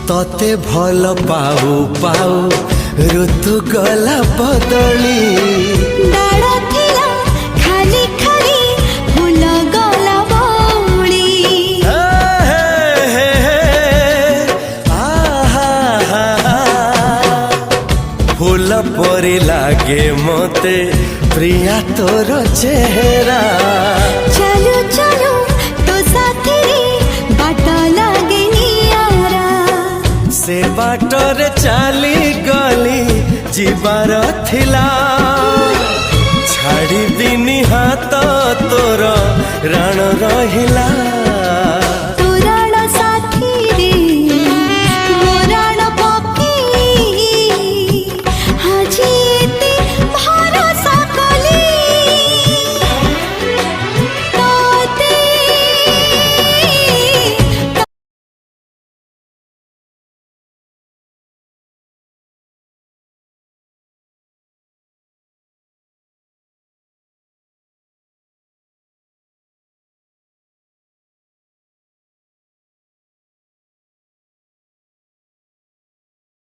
तते भल पाऊ पाऊ ऋतु गला बदली डाळ थिला खाली खाली फूल गला बौली फूल परी लागे मते प्रिया तोर चेहरा चलो चलो तो साथी बाट लागे नियारा से बाटरे चली गली जीवार थिला छाड़ी दिनी हाथ तोर राण रहिला।